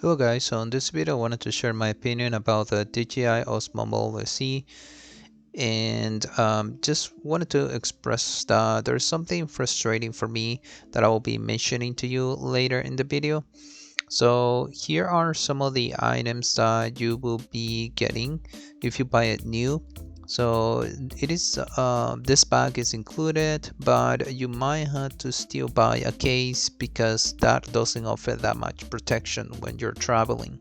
Hello guys, so in this video I wanted to share my opinion about the DJI Osmo Mobile SE, and just wanted to express that there's something frustrating for me that I will be mentioning to you later in the video. So here are some of the items that you will be getting if you buy it new. So it is this bag is included, but you might have to still buy a case because that doesn't offer that much protection when you're traveling.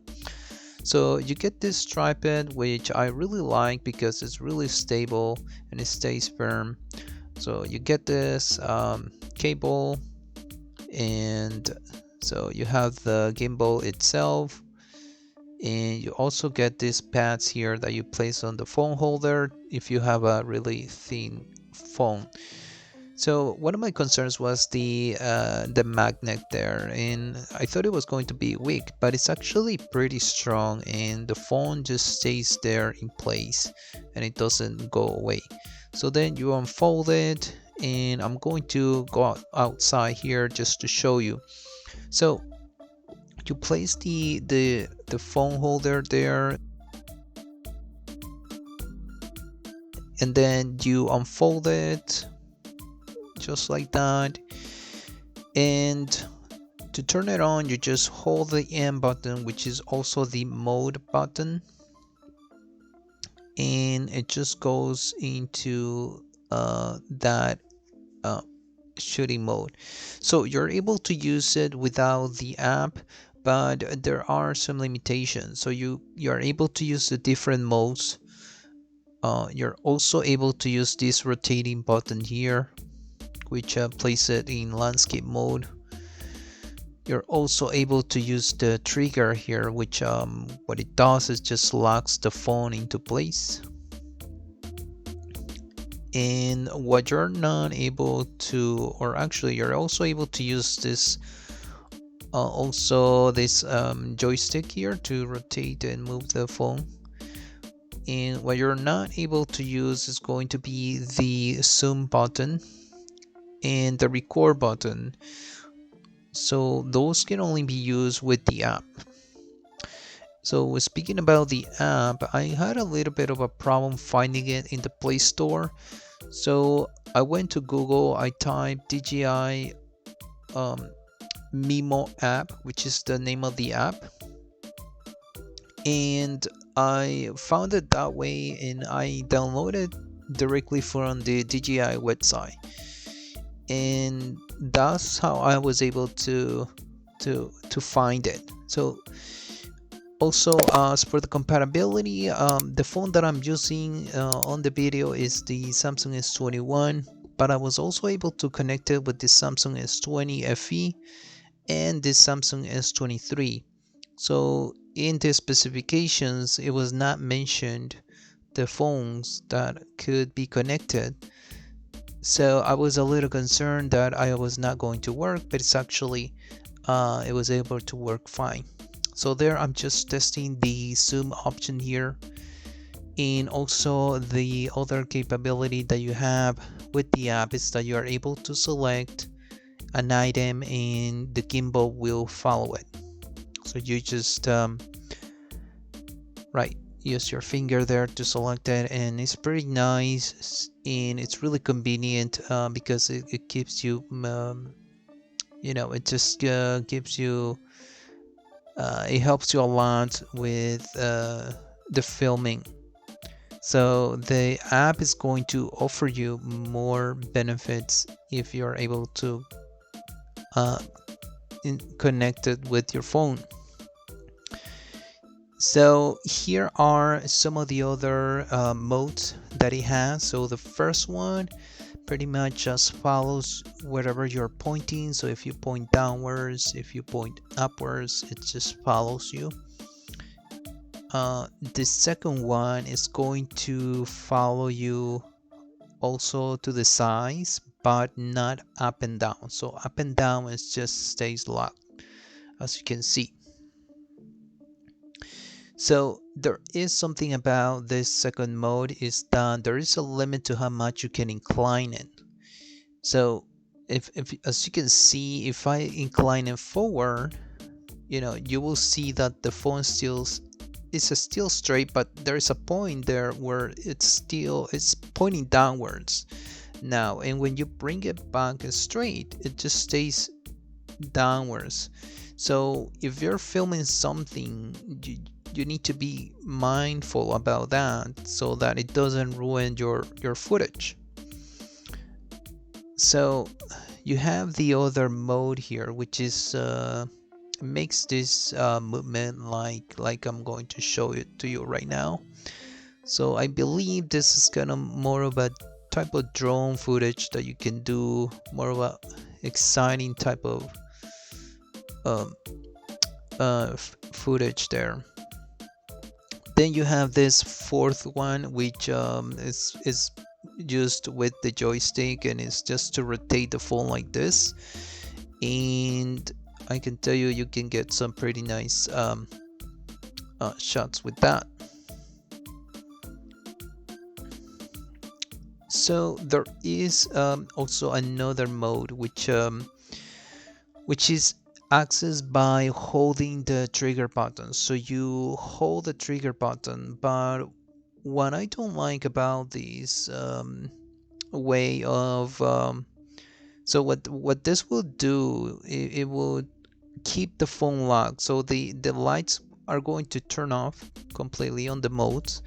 So you get this tripod, which I really like because it's really stable and it stays firm. So you get this cable, and so you have the gimbal itself, and you also get these pads here that you place on the phone holder if you have a really thin phone. So one of my concerns was the magnet there, and I thought it was going to be weak, but it's actually pretty strong, and the phone just stays there in place and it doesn't go away. So then you unfold it, and I'm going to go outside here just to show you. So you place the phone holder there, and then you unfold it just like that, and to turn it on you just hold the M button, which is also the mode button, and it just goes into that uh, shooting mode. So you're able to use it without the app, but there are some limitations. So you're able to use the different modes. You're also able to use this rotating button here, which place it in landscape mode. You're also able to use the trigger here, which what it does is just locks the phone into place. And what you're not able to, or actually you're also able to use this also this joystick here to rotate and move the phone. And what you're not able to use is going to be the zoom button and the record button. So those can only be used with the app. So speaking about the app, I had a little bit of a problem finding it in the Play Store. So I went to Google, I typed DJI Mimo app, which is the name of the app, and I found it that way, and I downloaded directly from the DJI website, and that's how I was able to find it. So also, as for the compatibility, the phone that I'm using on the video is the Samsung S21, but I was also able to connect it with the Samsung S20 FE and the Samsung S23. So in the specifications, it was not mentioned the phones that could be connected. So I was a little concerned that I was not going to work, but it's actually it was able to work fine. So there I'm just testing the zoom option here, and also the other capability that you have with the app is that you are able to select an item and the gimbal will follow it. So you just right, use your finger there to select it, and it's pretty nice, and it's really convenient because it keeps you it just gives you it helps you a lot with the filming. So the app is going to offer you more benefits if you're able to uh, connect it with your phone. So here are some of the other modes that it has. So the first one pretty much just follows wherever you're pointing. So if you point downwards, if you point upwards, it just follows you. The second one is going to follow you also to the sides, but not up and down. So up and down it just stays locked, as you can see. So there is something about this second mode is that there is a limit to how much you can incline it. So if as you can see, if I incline it forward, you will see that the phone still is still straight, but there's a point there where it's pointing downwards now, and when you bring it back straight, it just stays downwards. So if you're filming something, you need to be mindful about that so that it doesn't ruin your footage. So you have the other mode here, which is makes this movement like I'm going to show it to you right now. So I believe this is kind of more of a type of drone footage that you can do, more of a exciting type of um, footage there. Then you have this fourth one, which is used with the joystick, and it's just to rotate the phone like this. And I can tell you, you can get some pretty nice shots with that. So there is also another mode which is accessed by holding the trigger button. So you hold the trigger button, but what I don't like about this way of so what this will do, it will keep the phone locked. So the lights are going to turn off completely on the modes,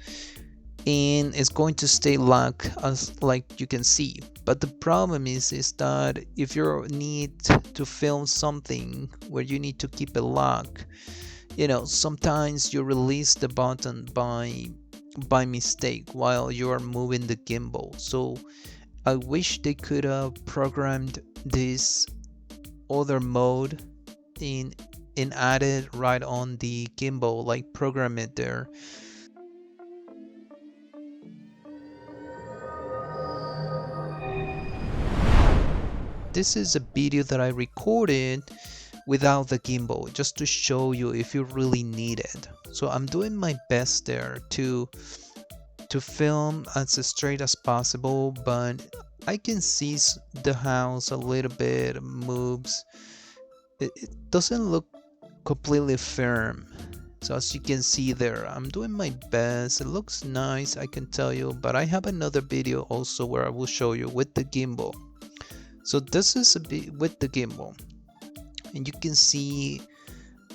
and it's going to stay locked as like you can see. But the problem is that if you need to film something where you need to keep it locked, sometimes you release the button by mistake while you are moving the gimbal. So I wish they could have programmed this other mode in and added right on the gimbal, like program it there. This is a video that I recorded without the gimbal, just to show you if you really need it. So I'm doing my best there to film as straight as possible, but I can see the house a little bit moves. It doesn't look completely firm. So as you can see there, I'm doing my best. It looks nice, I can tell you, but I have another video also where I will show you with the gimbal. So this is a bit with the gimbal, and you can see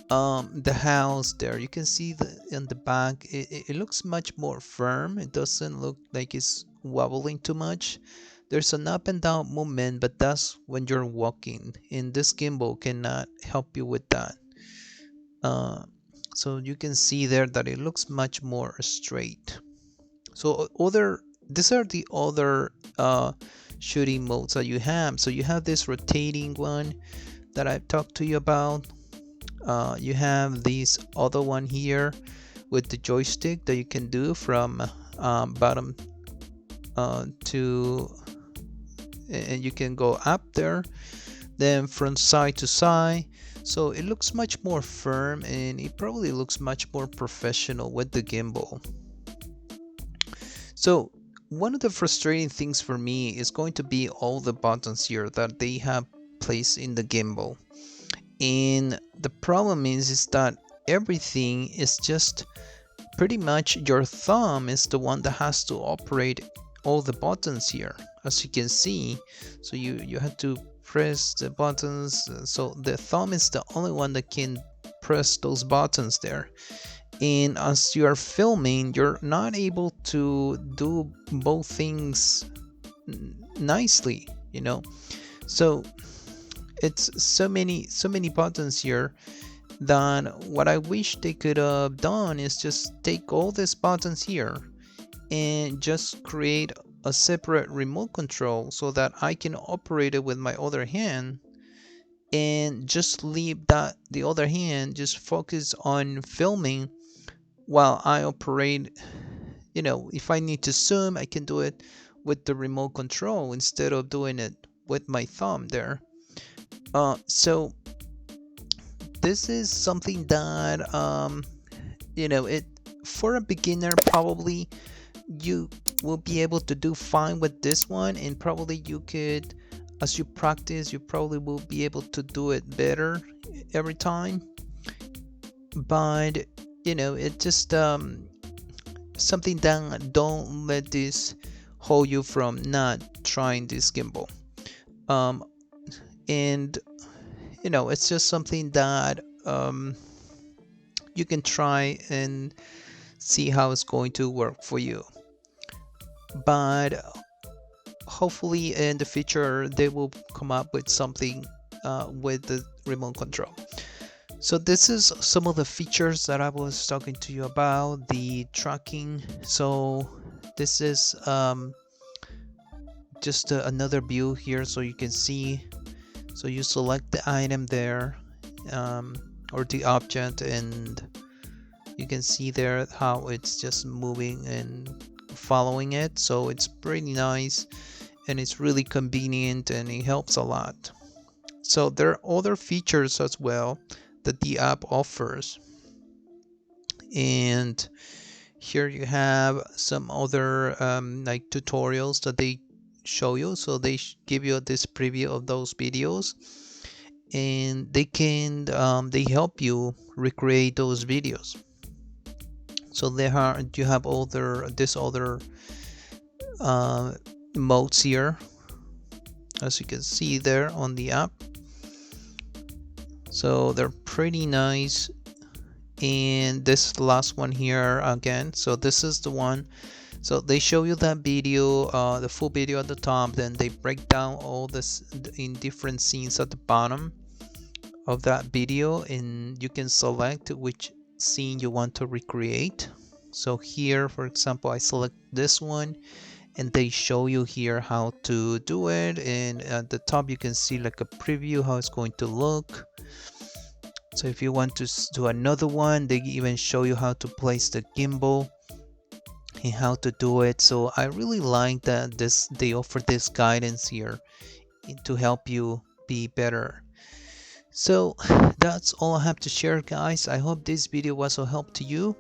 the house there. You can see in the back, it looks much more firm. It doesn't look like it's wobbling too much. There's an up and down movement, but that's when you're walking, and this gimbal cannot help you with that. So you can see there that it looks much more straight. So these are the other shooting modes that you have. So you have this rotating one that I talked to you about. You have this other one here with the joystick that you can do from bottom to, and you can go up there, then from side to side. So it looks much more firm, and it probably looks much more professional with the gimbal. So one of the frustrating things for me is going to be all the buttons here that they have placed in the gimbal. And the problem is that everything is just pretty much your thumb is the one that has to operate all the buttons here, as you can see. So you have to press the buttons. So the thumb is the only one that can press those buttons there. And as you are filming, you're not able to do both things nicely, so it's so many buttons here that what I wish they could have done is just take all these buttons here and just create a separate remote control so that I can operate it with my other hand, and just leave that the other hand just focus on filming while I operate. If I need to zoom, I can do it with the remote control instead of doing it with my thumb there. So this is something that it for a beginner, probably you will be able to do fine with this one, and probably you could, as you practice, you probably will be able to do it better every time. but it just something that don't let this hold you from not trying this gimbal. um and it's just something that you can try and see how it's going to work for you. But hopefully in the future they will come up with something with the remote control. So this is some of the features that I was talking to you about, the tracking. So this is just another view here, so you can see. So you select the item there, or the object, and you can see there how it's just moving and following it. So it's pretty nice, and it's really convenient, and it helps a lot. So there are other features as well that the app offers, and here you have some other like tutorials that they show you. So they give you this preview of those videos, and they help you recreate those videos. So you have other uh, modes here, as you can see there on the app. So they're pretty nice. And this last one here again, so this is the one. So they show you that video, the full video at the top, then they break down all this in different scenes at the bottom of that video, and you can select which scene you want to recreate. So here, for example, I select this one, and they show you here how to do it, and at the top you can see like a preview how it's going to look. So if you want to do another one, they even show you how to place the gimbal and how to do it. So I really like that they offer this guidance here to help you be better. So that's all I have to share, guys. I hope this video was a help to you.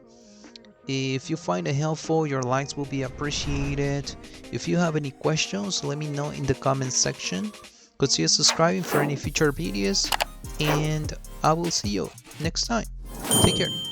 If you find it helpful, your likes will be appreciated. If you have any questions, let me know in the comment section. Consider subscribing for any future videos, and I will see you next time. Take care.